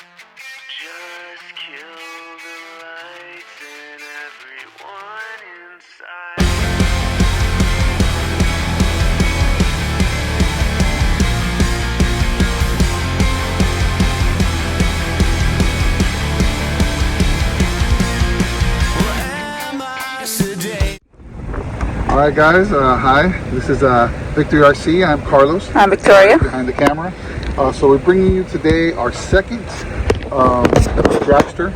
Just kill the lights and everyone inside. Alright guys, hi, this is Victor RC. I'm Carlos. I'm Victoria. Behind the camera. So we're bringing you today our second dragster.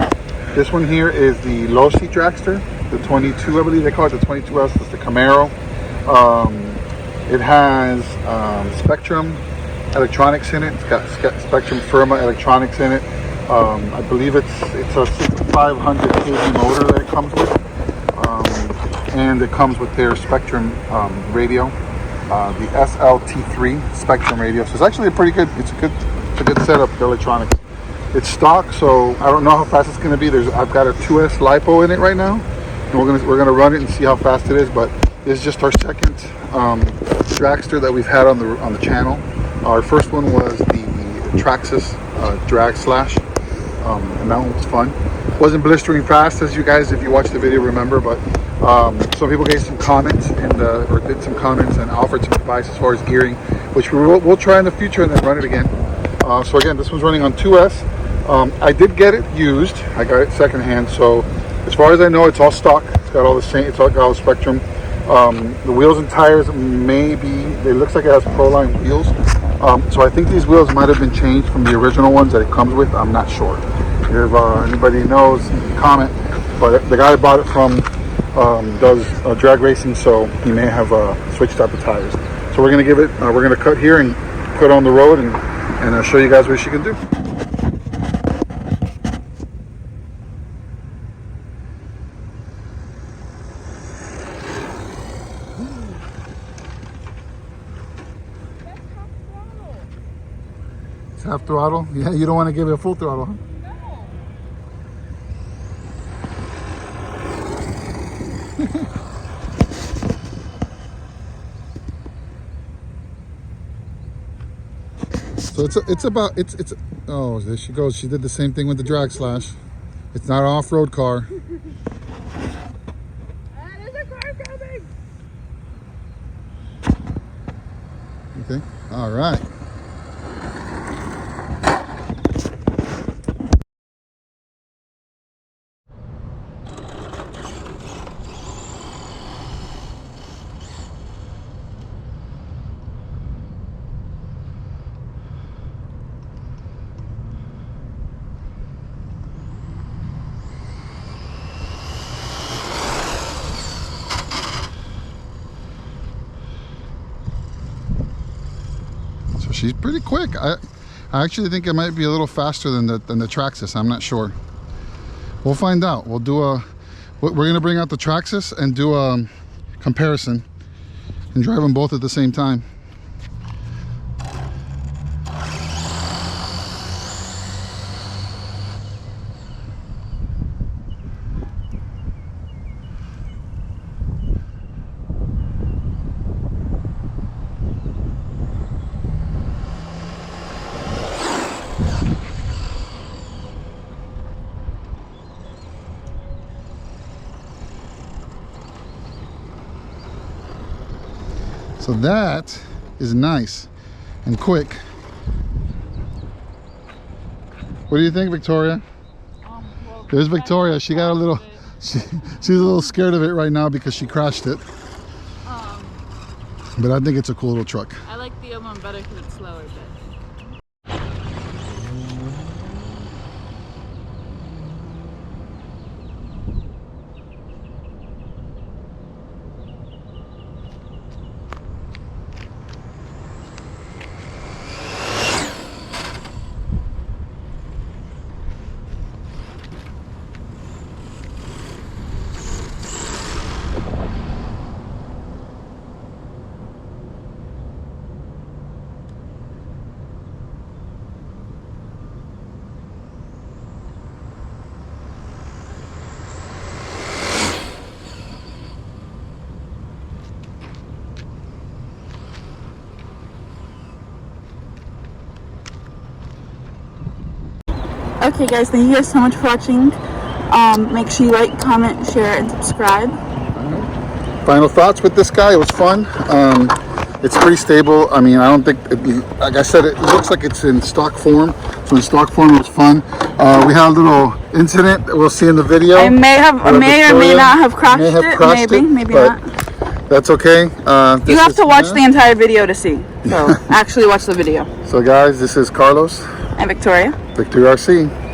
This one here is the Losi dragster, the 22, I believe they call it the 22S. It's the Camaro. It has Spectrum electronics in it. It's got Spectrum Firma electronics in it. I believe it's a 500 kV motor that it comes with. And it comes with their Spectrum radio, the SLT3 Spectrum radio. So it's actually a pretty good. It's a good setup. The electronics. It's stock, so I don't know how fast it's going to be. I've got a 2S lipo in it right now, and we're gonna run it and see how fast it is. But this is just our second dragster that we've had on the channel. Our first one was the Traxxas drag slash, and that one was fun. Wasn't blistering fast, as you guys, if you watched the video, remember, but some people gave some comments or did some comments and offered some advice as far as gearing, which we'll try in the future and then run it again. So again, this one's running on 2S. I did get it used. I got it secondhand, so as far as I know, it's all stock. It's got all the same. It's all got all the Spectrum. The wheels and tires it looks like it has Proline wheels. So I think these wheels might have been changed from the original ones that it comes with. I'm not sure. If anybody knows, comment. But the guy I bought it from does drag racing, so he may have switched out the tires. So we're gonna give it. We're gonna cut here and put on the road and show you guys what she can do. It's half throttle. Yeah, you don't want to give it a full throttle, huh? So it's oh, there she goes. She did the same thing with the drag slash. It's not an off-road car. There's a car coming. Okay. All right. So she's pretty quick. I actually think it might be a little faster than the Traxxas. I'm not sure. We'll find out. We're gonna bring out the Traxxas and do a comparison and drive them both at the same time. So that is nice and quick. What do you think, Victoria? Well, There's Victoria. She got a little, she's a little scared of it right now because she crashed it. But I think it's a cool little truck. I like the other one better because it's slower, but Okay, guys, thank you guys so much for watching. Make sure you like, comment, share, and subscribe. Final thoughts with this guy. It was fun. It's pretty stable. I mean, I don't think, like I said, it looks like it's in stock form. So in stock form, it was fun. We had a little incident that we'll see in the video. I may or may not have crashed it. Maybe not. That's okay. You have to watch the entire video to see. So actually watch the video. So guys, this is Carlos and Victoria. Victoria RC.